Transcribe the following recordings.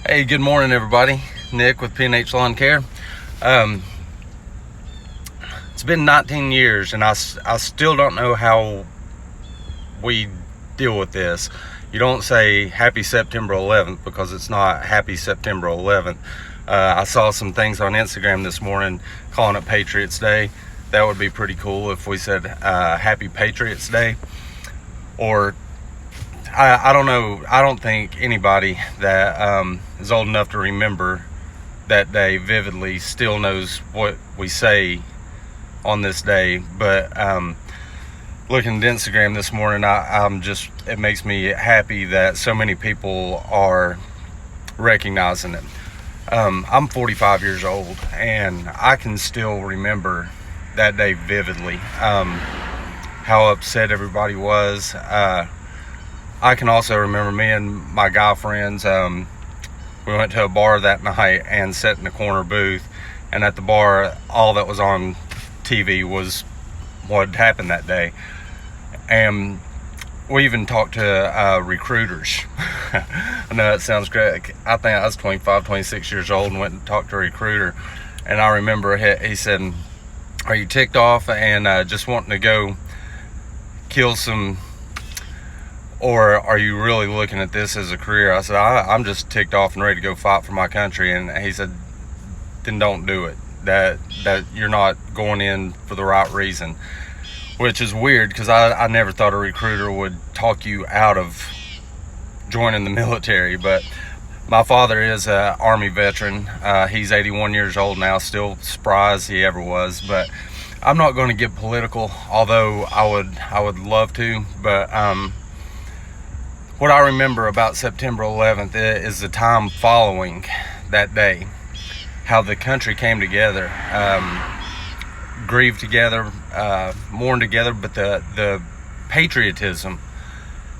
Hey, good morning, everybody. Nick with P&H Lawn Care. Um, it's been 19 years, and I still don't know how we deal with this. You don't say Happy September 11th because it's not Happy September 11th. I saw some things on Instagram this morning calling it Patriots Day. That would be pretty cool if we said Happy Patriots Day. Or I don't know. I don't think anybody that is old enough to remember that day vividly still knows what we say on this day. But looking at Instagram this morning, it makes me happy that so many people are recognizing it. I'm 45 years old, and I can still remember that day vividly. How upset everybody was. I can also remember me and my guy friends, we went to a bar that night and sat in the corner booth, and at the bar, all that was on TV was what happened that day. And we even talked to recruiters. I know that sounds great. I think I was 25, 26 years old and went and talked to a recruiter, and I remember he said, "Are you ticked off and just wanting to go kill some, or are you really looking at this as a career?" I said, I'm just ticked off and ready to go fight for my country. And he said, "Then don't do it. That you're not going in for the right reason." Which is weird, because I never thought a recruiter would talk you out of joining the military. But my father is an Army veteran. He's 81 years old now, still spry as he ever was. But I'm not going to get political, although I would love to. But what I remember about September 11th is the time following that day, how the country came together, grieved together, mourned together, but the patriotism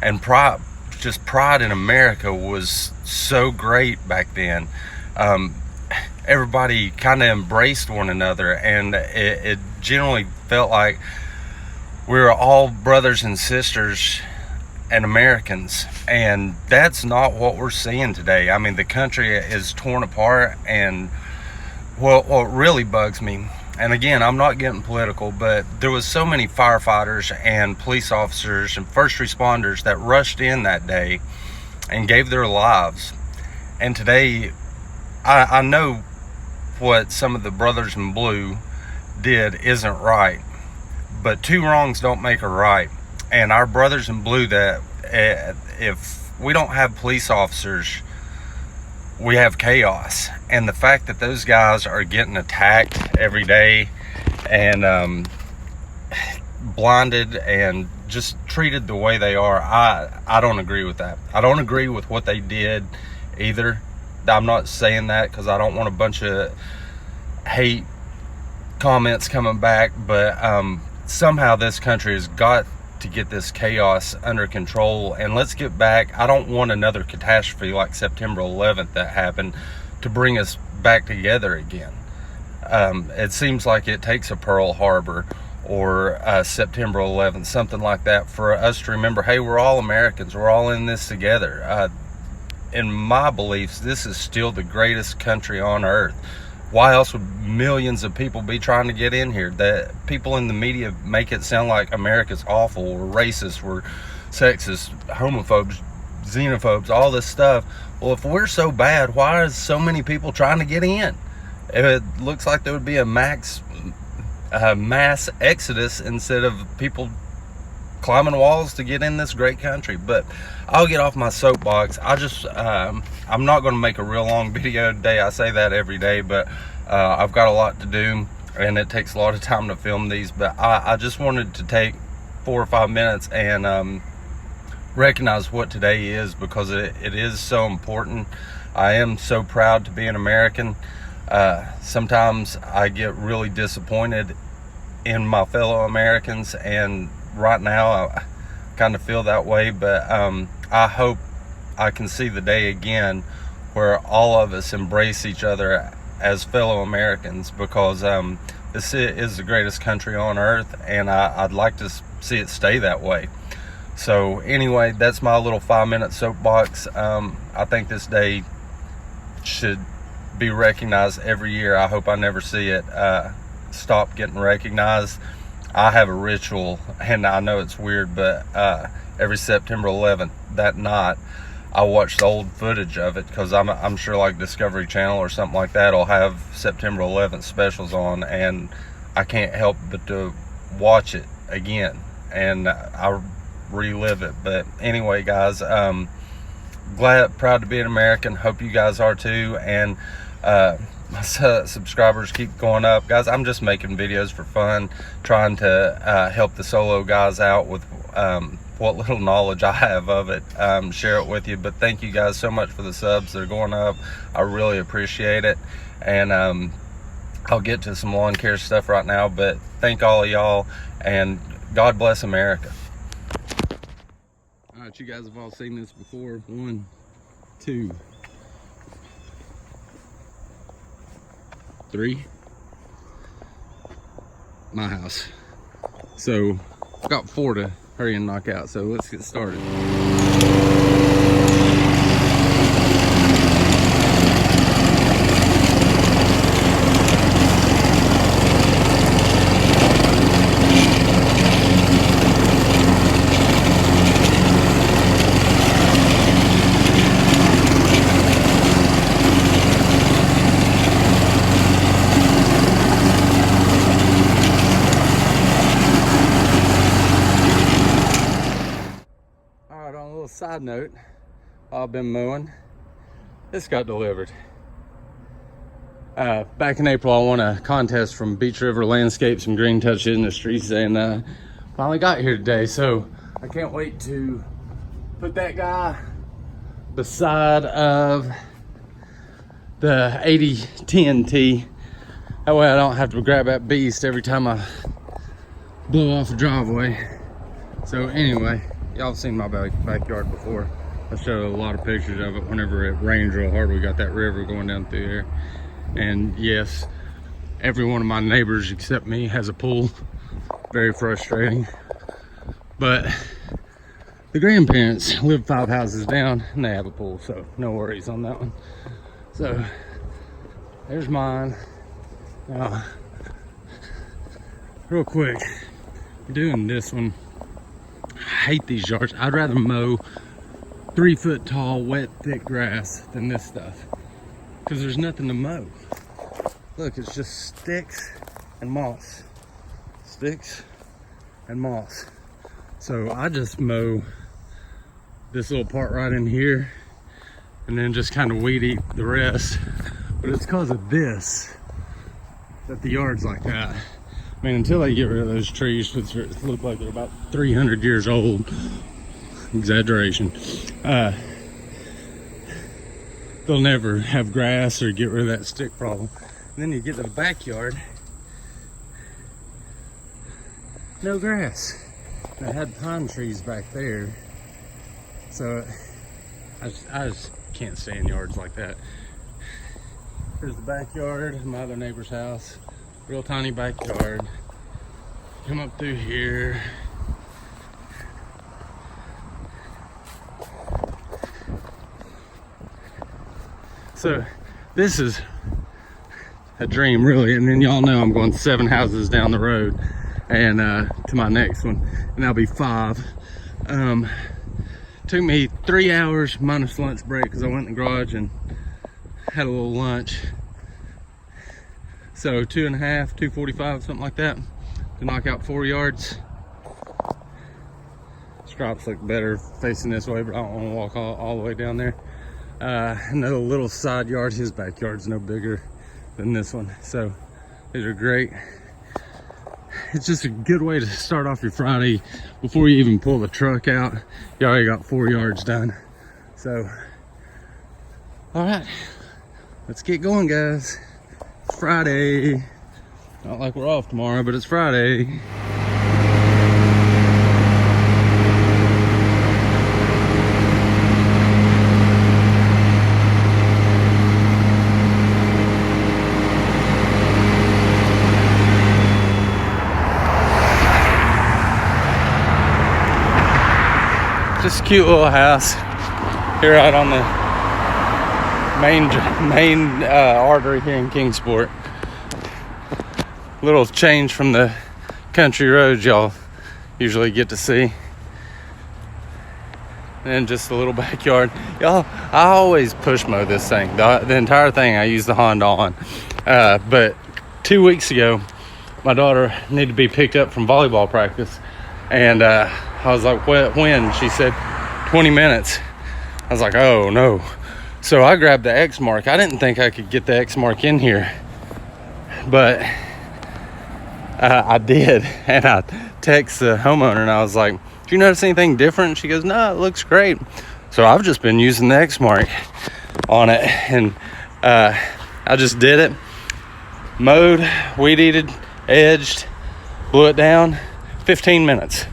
and pride in America was so great back then. Everybody kind of embraced one another, and it generally felt like we were all brothers and sisters and Americans, and that's not what we're seeing today. I mean, the country is torn apart, and what really bugs me, and again, I'm not getting political, but there was so many firefighters and police officers and first responders that rushed in that day and gave their lives. And today, I know what some of the brothers in blue did isn't right, but two wrongs don't make a right. And our brothers in blue, that if we don't have police officers, we have chaos. And the fact that those guys are getting attacked every day and blinded and just treated the way they are, I don't agree with that. I don't agree with what they did either. I'm not saying that because I don't want a bunch of hate comments coming back, but somehow this country has got to get this chaos under control, and let's get back. I don't want another catastrophe like September 11th that happened to bring us back together again. It seems like it takes a Pearl Harbor or September 11th, something like that, for us to remember, hey, we're all Americans, we're all in this together. In my beliefs, this is still the greatest country on earth. Why else would millions of people be trying to get in here? That people in the media make it sound like America's awful, we're racist, we're sexist, homophobes, xenophobes, all this stuff. Well, if we're so bad, why is so many people trying to get in? It looks like there would be a mass exodus instead of people climbing walls to get in this great country. But I'll get off my soapbox. I'm not going to make a real long video today. I say that every day, but I've got a lot to do, and it takes a lot of time to film these. But I just wanted to take 4 or 5 minutes and recognize what today is, because it is so important. I am so proud to be an American. Sometimes I get really disappointed in my fellow Americans, and right now I kind of feel that way, but I hope I can see the day again where all of us embrace each other as fellow Americans, because this is the greatest country on earth, and I'd like to see it stay that way. So anyway, that's my little 5-minute soapbox. I think this day should be recognized every year. I hope I never see it stop getting recognized. I have a ritual, and I know it's weird, but every September 11th, that night, I watch the old footage of it, because I'm sure like Discovery Channel or something like that will have September 11th specials on, and I can't help but to watch it again, and I relive it. But anyway, guys, proud to be an American. Hope you guys are too, and my subscribers keep going up, guys. I'm just making videos for fun, trying to help the solo guys out with what little knowledge I have of it, share it with you. But thank you guys so much for the subs. They're going up. I really appreciate it. And I'll get to some lawn care stuff right now, but thank all of y'all, and God bless America. All right, you guys have all seen this before. 1, 2, 3. My house. So I've got 4 to hurry and knock out, so let's get started. Side note, I've been mowing. This got delivered. Back in April, I won a contest from Beach River Landscapes and Green Touch Industries, and finally got here today. So I can't wait to put that guy beside of the 8010T. That way I don't have to grab that beast every time I blow off a driveway. So anyway, y'all have seen my backyard before. I showed a lot of pictures of it whenever it rained real hard. We got that river going down through there. And yes, every one of my neighbors except me has a pool. Very frustrating. But the grandparents live 5 houses down and they have a pool, so no worries on that one. So there's mine. Now, real quick, doing this one. I hate these yards. I'd rather mow 3 foot tall, wet, thick grass than this stuff, because there's nothing to mow. Look, it's just sticks and moss. Sticks and moss. So I just mow this little part right in here and then just kind of weed eat the rest. But it's because of this that the yard's like that. I mean, until they get rid of those trees, which look like they're about 300 years old, exaggeration, they'll never have grass or get rid of that stick problem. And then you get to the backyard, no grass. And I had pine trees back there, so I just can't stay in yards like that. Here's the backyard, my other neighbor's house. Real tiny backyard. Come up through here. So this is a dream, really. And then y'all know I'm going 7 houses down the road and to my next one, and that'll be 5. Took me 3 hours minus lunch break because I went in the garage and had a little lunch. So 2.5, 2:45, something like that, to knock out 4 yards. Stripes look better facing this way, but I don't want to walk all the way down there. Another little side yard. His backyard's no bigger than this one, so these are great. It's just a good way to start off your Friday before you even pull the truck out. You already got 4 yards done. So, all right, let's get going, guys. It's Friday. Not like we're off tomorrow, but it's Friday. Just a cute little house here out on the main artery here in Kingsport. Little change from the country roads y'all usually get to see. And just a little backyard. Y'all, I always push mow this thing. The entire thing I use the Honda on. But 2 weeks ago, my daughter needed to be picked up from volleyball practice. And I was like, when? She said, 20 minutes. I was like, oh no. So I grabbed the Exmark. I didn't think I could get the Exmark in here. But I did. And I texted the homeowner and I was like, do you notice anything different? She goes, no, it looks great. So I've just been using the Exmark on it. And I just did it. Mowed, weed eated, edged, blew it down. 15 minutes.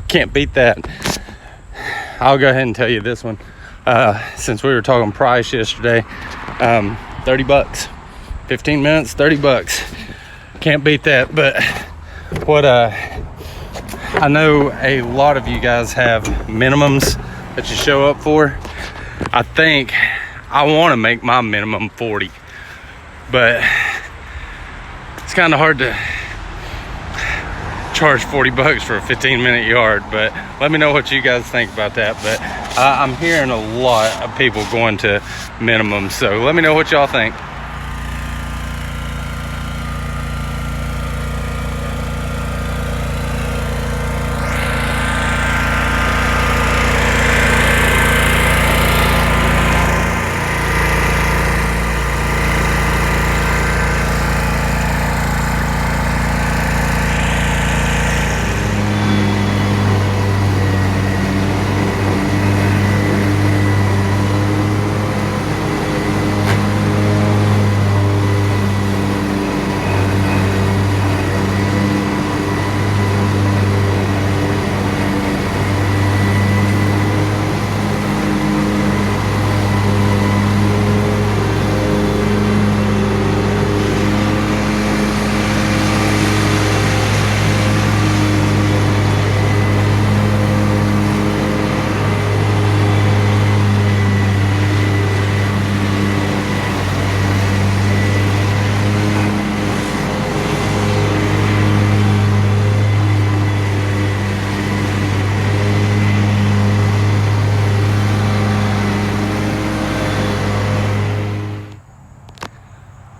Can't beat that. I'll go ahead and tell you this one. Since we were talking price yesterday, $30. 15 minutes, $30. Can't beat that. But what I know a lot of you guys have minimums that you show up for. I think I want to make my minimum 40, but it's kind of hard to charge $40 for a 15-minute yard. But let me know what you guys think about that. But I'm hearing a lot of people going to minimum, so let me know what y'all think.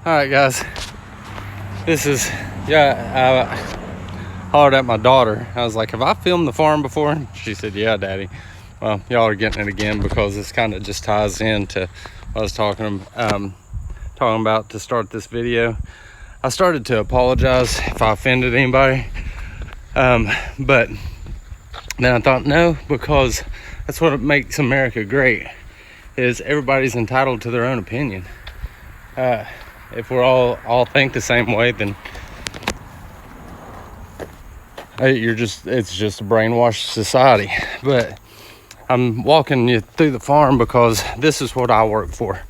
All right, guys, this is, I hollered at my daughter. I was like, have I filmed the farm before? She said, yeah, Daddy. Well, y'all are getting it again because this kind of just ties into what I was talking about to start this video. I started to apologize if I offended anybody, but then I thought, no, because that's what makes America great, is everybody's entitled to their own opinion. If we're all think the same way, then it's just a brainwashed society. But I'm walking you through the farm because this is what I work for.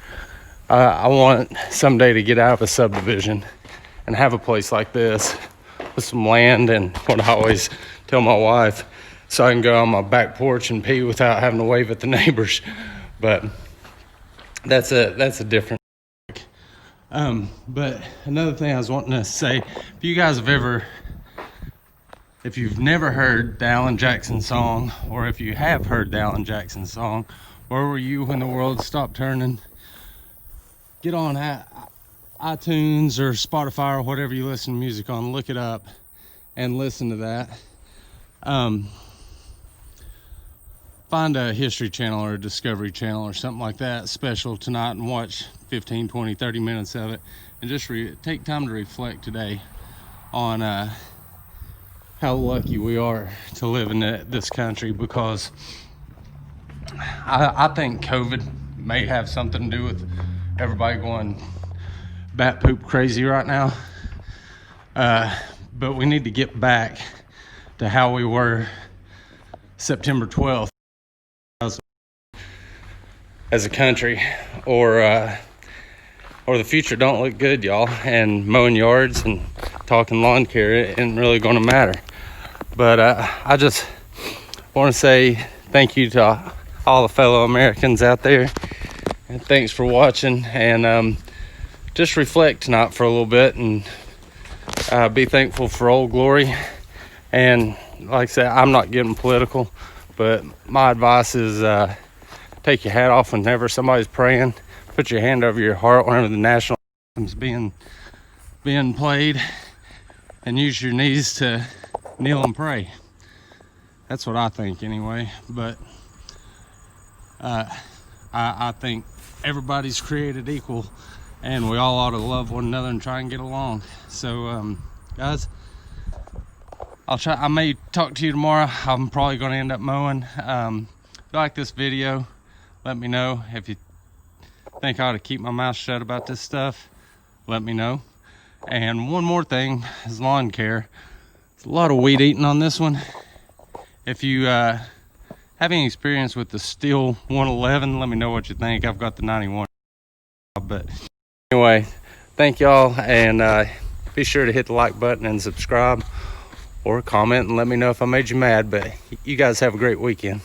I want someday to get out of a subdivision and have a place like this with some land, and what I always tell my wife, so I can go on my back porch and pee without having to wave at the neighbors. But that's a different. But another thing I was wanting to say, if you guys if you've never heard the Alan Jackson song, or if you have heard the Alan Jackson song, Where Were You When the World Stopped Turning? Get on iTunes or Spotify or whatever you listen to music on, look it up and listen to that. Find a History Channel or a Discovery Channel or something like that special tonight and watch 15, 20, 30 minutes of it, and just take time to reflect today on how lucky we are to live in this country, because I think COVID may have something to do with everybody going bat poop crazy right now, but we need to get back to how we were September 12th as a country, or the future don't look good, y'all. And mowing yards and talking lawn care isn't really going to matter. But I just want to say thank you to all the fellow Americans out there, And thanks for watching, and just reflect tonight for a little bit and be thankful for Old Glory. And like I said, I'm not getting political, but my advice is take your hat off whenever somebody's praying. Put your hand over your heart whenever the national anthem's being played, and use your knees to kneel and pray. That's what I think anyway. But I think everybody's created equal, and we all ought to love one another and try and get along. So guys, I may talk to you tomorrow. I'm probably going to end up mowing. If you like this video, let me know. If you think I ought to keep my mouth shut about this stuff, let me know. And one more thing is lawn care. There's a lot of weed eating on this one. If you have any experience with the Stihl 111, let me know what you think. I've got the 91. But anyway, thank y'all, and be sure to hit the like button and subscribe, or comment and let me know if I made you mad. But you guys have a great weekend.